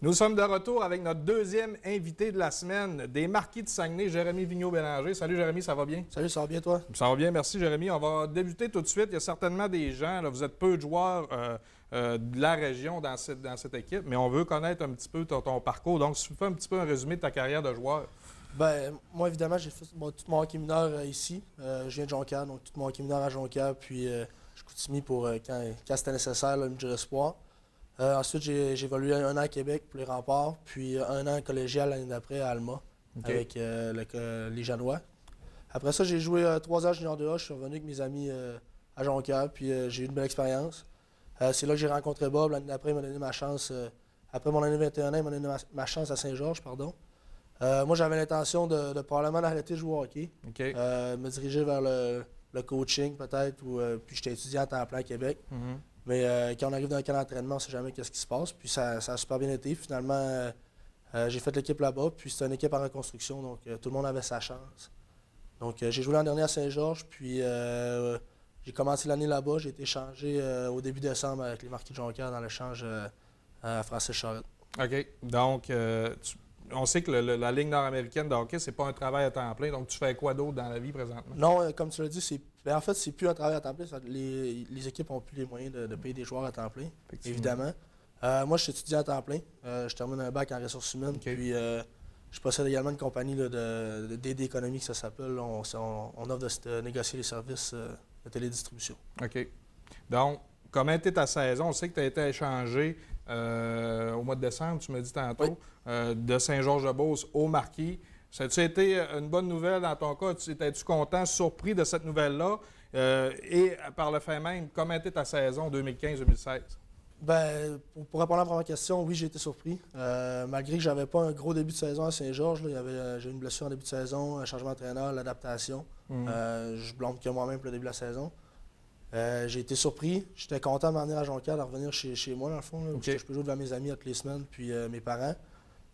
Nous sommes de retour avec notre deuxième invité de la semaine, des Marquis de Saguenay, Jérémy Vigneault-Bélanger. Salut Jérémy, ça va bien? Salut, ça va bien toi? Ça va bien, merci Jérémy. On va débuter tout de suite. Il y a certainement des gens, là, vous êtes peu de joueurs de la région dans cette équipe, mais on veut connaître un petit peu ton parcours. Donc, si tu fais un petit peu un résumé de ta carrière de joueur. Ben, moi, évidemment, j'ai fait tout mon hockey mineur ici. Je viens de Jonquière, donc tout mon hockey mineur à Jonquière, puis je continue pour quand c'était nécessaire, là, le midget espoir. Ensuite, j'ai évolué un an à Québec pour les Remparts, puis un an collégial l'année d'après à Alma, avec les Janois. Après ça, j'ai joué 3 ans junior 2A, je suis revenu avec mes amis à Jonquière, puis j'ai eu une belle expérience. C'est là que j'ai rencontré Bob, l'année d'après, il m'a donné ma chance. Après mon année 21 ans, il m'a donné ma chance à Saint-Georges, pardon. Moi, j'avais l'intention de probablement arrêter de jouer au hockey, me diriger vers le coaching peut-être, puis j'étais étudiant à temps plein à Québec. Mais quand on arrive dans un camp d'entraînement, on ne sait jamais qu'est-ce qui se passe. Puis ça a super bien été. Finalement, j'ai fait l'équipe là-bas, puis c'est une équipe en reconstruction, donc tout le monde avait sa chance. Donc j'ai joué l'an dernier à Saint-Georges, puis j'ai commencé l'année là-bas. J'ai été échangé au début décembre avec les Marquis de Jonquière dans l'échange à Francis Charette. OK. Donc, on sait que la Ligue nord-américaine de hockey, c'est pas un travail à temps plein. Donc, tu fais quoi d'autre dans la vie présentement? Non, comme tu l'as dit, en fait, c'est plus un travail à temps plein. Les équipes n'ont plus les moyens de payer des joueurs à temps plein, évidemment. Moi, je suis étudiant à temps plein. Je termine un bac en ressources humaines. Puis, je possède également une compagnie d'aide économique, ça s'appelle. On offre de négocier les services de télédistribution. OK. Donc, comment était ta saison? On sait que tu as été échangé au mois de décembre, tu m'as dit tantôt, de Saint-Georges-de-Beauce au Marquis. Ça a-tu été une bonne nouvelle dans ton cas? Étais-tu content, surpris de cette nouvelle-là? Et par le fait même, comment était ta saison 2015-2016? Ben, pour répondre à la première question, oui, j'ai été surpris. Malgré que j'avais pas un gros début de saison à Saint-Georges, j'ai eu une blessure en début de saison, un changement d'entraîneur, l'adaptation. Je blâme que moi-même pour le début de la saison. J'ai été surpris. J'étais content de m'en venir à Jonquière, de revenir chez moi, dans le fond, où je peux jouer devant mes amis toutes les semaines, puis mes parents.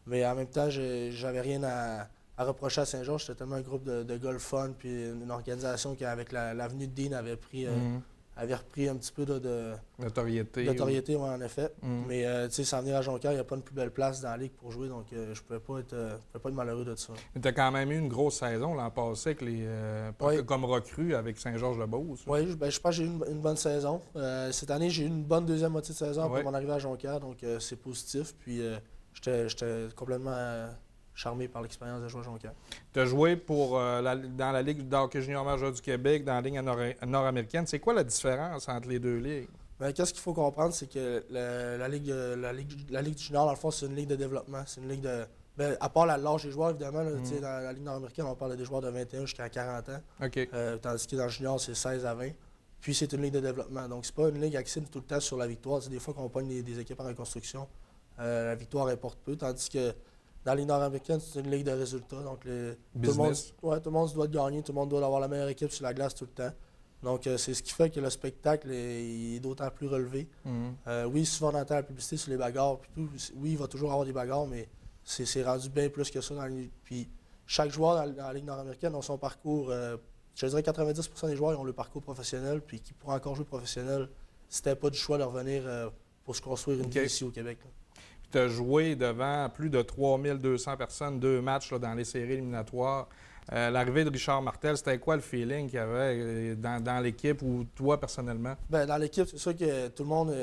Mais en même temps, j'avais rien à reprocher à Saint-Georges. C'était tellement un groupe de gars le fun, puis une organisation qui, avec l'avenue de Dean, avait repris un petit peu de notoriété. Notoriété, oui, en effet. Mais tu sais, sans venir à Jonquière, il n'y a pas une plus belle place dans la ligue pour jouer, donc je ne pouvais pas être malheureux de ça. Mais tu as quand même eu une grosse saison l'an passé avec comme recrue avec Saint-Georges-de-Beauce. Oui, je pense que j'ai eu une bonne saison. Cette année, j'ai eu une bonne deuxième moitié de saison après mon arrivée à Jonquière, donc c'est positif. Puis j'étais complètement charmé par l'expérience de jouer à Jonquière. Tu as joué dans la Ligue d'hockey junior majeur du Québec, dans la Ligue nord-américaine. C'est quoi la différence entre les deux ligues? Bien, qu'est-ce qu'il faut comprendre, c'est que la Ligue junior, dans le fond, c'est une ligue de développement. C'est une ligue de... Bien, à part l'âge des joueurs, évidemment, là, dans la Ligue nord-américaine, on parle de des joueurs de 21 jusqu'à 40 ans. Tandis que dans le junior, c'est 16 à 20. Puis c'est une ligue de développement. Donc, c'est pas une ligue axée tout le temps sur la victoire. Des fois, quand on pogne des équipes en reconstruction, la victoire importe peu. Tandis que dans la Ligue nord-américaine, c'est une ligue de résultats. Donc, tout le monde doit gagner, tout le monde doit avoir la meilleure équipe sur la glace tout le temps. Donc, c'est ce qui fait que le spectacle est d'autant plus relevé. Oui, souvent on entend la publicité sur les bagarres, puis tout. Oui, il va toujours avoir des bagarres, mais c'est rendu bien plus que ça dans la Ligue. Puis, chaque joueur dans la Ligue nord-américaine a son parcours. Je dirais 90% des joueurs ils ont le parcours professionnel, puis qui pourraient encore jouer professionnel si c'était pas du choix de revenir pour se construire une vie ici au Québec. Tu as joué devant plus de 3200 personnes, 2 matchs là, dans les séries éliminatoires. L'arrivée de Richard Martel, c'était quoi le feeling qu'il y avait dans l'équipe ou toi personnellement? Bien, dans l'équipe, c'est sûr que tout le monde,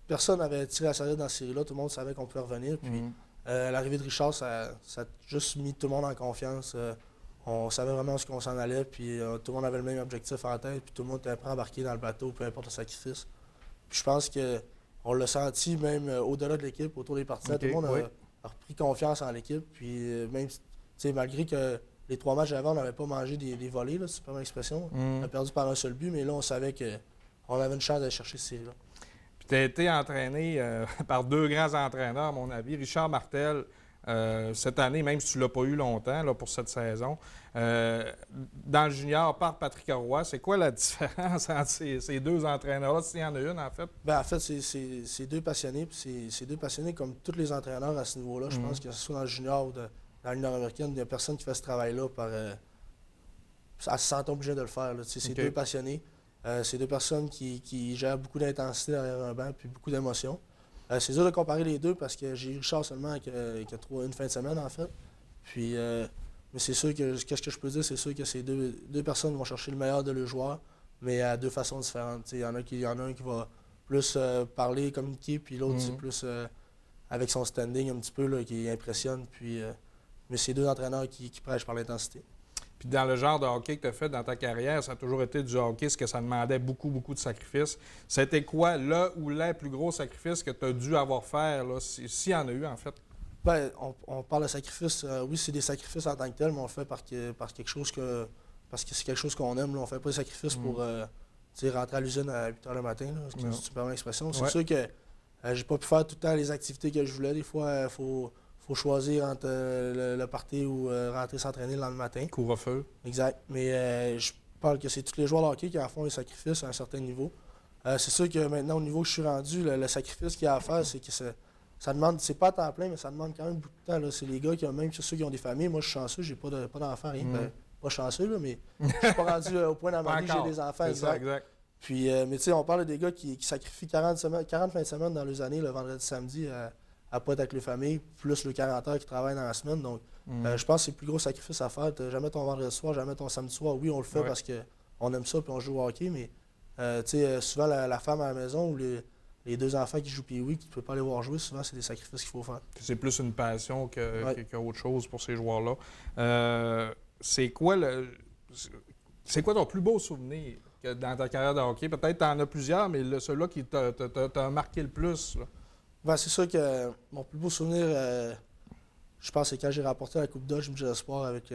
personne n'avait tiré la sonnette dans cette série-là. Tout le monde savait qu'on pouvait revenir. Puis l'arrivée de Richard, ça a juste mis tout le monde en confiance. On savait vraiment où on s'en allait. Puis tout le monde avait le même objectif en tête. Puis tout le monde était prêt à embarquer dans le bateau, peu importe le sacrifice. Puis je pense qu'on l'a senti même au-delà de l'équipe, autour des partisans. Tout le monde a repris confiance en l'équipe. Puis même, malgré que les 3 matchs d'avant, on n'avait pas mangé des volets, là, c'est pas mon expression. On a perdu par un seul but, mais là, on savait qu'on avait une chance d'aller chercher cette série-là. Puis tu as été entraîné par 2 grands entraîneurs, à mon avis. Richard Martel, cette année, même si tu ne l'as pas eu longtemps là, pour cette saison, dans le junior, par Patrick Roy, c'est quoi la différence entre ces 2 entraîneurs-là, s'il y en a une, en fait? Bien, en fait, c'est 2 passionnés, puis c'est 2 passionnés comme tous les entraîneurs à ce niveau-là. Je pense que ce soit dans le junior ou dans la Ligue nord-américaine, il n'y a personne qui fait ce travail-là à se sentir obligé de le faire. C'est 2 passionnés. C'est 2 personnes qui gèrent beaucoup d'intensité derrière un banc puis beaucoup d'émotions. C'est dur de comparer les deux parce que j'ai eu Richard seulement une fin de semaine, en fait. Puis, mais c'est sûr que, qu'est-ce que je peux dire, c'est sûr que ces deux personnes vont chercher le meilleur de leurs joueurs, mais à deux façons différentes. Il y en a un qui va plus parler, communiquer, puis l'autre, c'est plus avec son standing un petit peu, là, qui impressionne. Puis, mais c'est deux entraîneurs qui prêchent par l'intensité. Puis dans le genre de hockey que tu as fait dans ta carrière, ça a toujours été du hockey, ce que ça demandait beaucoup, beaucoup de sacrifices. C'était quoi le ou les plus gros sacrifices que tu as dû avoir faire, s'il y en a eu, en fait? Ben, on parle de sacrifices. Oui, c'est des sacrifices en tant que tel, mais on le fait parce que c'est quelque chose qu'on aime. Là. On fait pas des sacrifices pour rentrer à l'usine à 8 h le matin, là, si tu me permets l'expression. C'est sûr que j'ai pas pu faire tout le temps les activités que je voulais. Des fois, il faut choisir entre le party ou rentrer s'entraîner le lendemain matin. Couvre-feu. Exact. Mais je parle que c'est tous les joueurs de hockey qui en font des sacrifices à un certain niveau. C'est sûr que maintenant, au niveau que je suis rendu, le sacrifice qu'il y a à faire, c'est que ça demande, c'est pas à temps plein, mais ça demande quand même beaucoup de temps. Là. C'est les gars qui ont, même ceux qui ont des familles. Moi, je suis chanceux, j'ai pas d'enfants, rien. Ben, pas chanceux, là, mais je suis pas rendu au point dans ma vie que j'ai des enfants. Exact. Puis, mais tu sais, on parle des gars qui sacrifient 40 fins de semaine dans leurs années, le vendredi, samedi, à pas être avec les familles, plus le 40 heures qui travaillent dans la semaine. Donc, je pense que c'est le plus gros sacrifice à faire. T'as jamais ton vendredi soir, jamais ton samedi soir. Oui, on le fait parce qu'on aime ça et on joue au hockey, mais tu sais, souvent la femme à la maison ou les deux enfants qui jouent Pee-Wee, qui ne peuvent pas les voir jouer, souvent, c'est des sacrifices qu'il faut faire. C'est plus une passion qu'autre chose pour ces joueurs-là. C'est quoi ton plus beau souvenir dans ta carrière de hockey? Peut-être que tu en as plusieurs, mais celui-là qui t'a marqué le plus. Là. Ben, c'est sûr que mon plus beau souvenir, je pense, c'est quand j'ai remporté la Coupe Dodge Midget Espoir avec...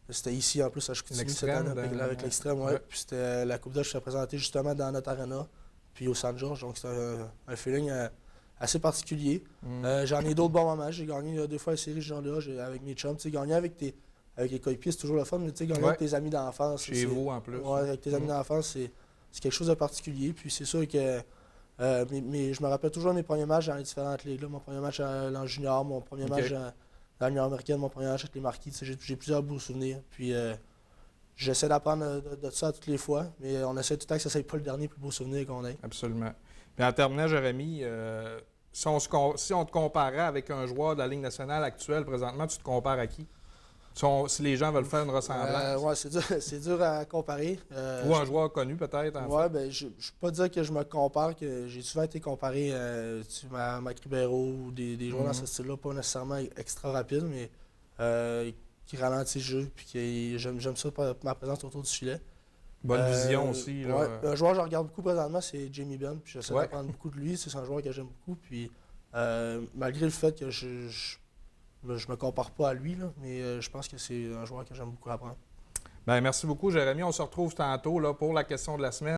c'était ici, en plus, à Chicoutimi, cette année, avec l'Extrême. Ouais. Puis c'était la Coupe Dodge qui s'est présentée justement dans notre arena, puis au San George. Donc, c'était un feeling assez particulier. J'en ai d'autres bons moments. J'ai gagné 2 fois la série ce genre-là avec mes chums. Tu sais, gagner avec les coéquipiers, c'est toujours le fun, mais tu sais, gagner avec tes amis d'enfance. Chez vous, en plus. Oui, avec tes amis d'enfance, c'est quelque chose de particulier. Puis c'est sûr que... mais je me rappelle toujours de mes premiers matchs dans les différentes ligues. Là. Mon premier match en junior, mon premier match dans l'Union américaine, mon premier match avec les Marquis. J'ai plusieurs beaux souvenirs. Puis j'essaie d'apprendre de ça toutes les fois, mais on essaie tout le temps que ça ne soit pas le dernier plus beau souvenir qu'on ait. Absolument. Puis en terminant, Jérémy, si on te comparait avec un joueur de la Ligue nationale actuelle, présentement, tu te compares à qui? Si les gens veulent faire une ressemblance. Oui, c'est dur à comparer. Ou un joueur connu, peut-être. Oui, bien, je ne peux pas dire que je me compare, que j'ai souvent été comparé à Mike Ribeiro ou des joueurs dans ce style-là, pas nécessairement extra rapides, mais qui ralentissent le jeu, puis j'aime ça ma présence autour du filet. Bonne vision aussi. Là. Ouais, un joueur que je regarde beaucoup présentement, c'est Jamie Benn, puis j'essaie d'apprendre beaucoup de lui. C'est un joueur que j'aime beaucoup, puis malgré le fait que je me compare pas à lui, là, mais je pense que c'est un joueur que j'aime beaucoup apprendre. Bien, merci beaucoup, Jérémy. On se retrouve tantôt là, pour la question de la semaine.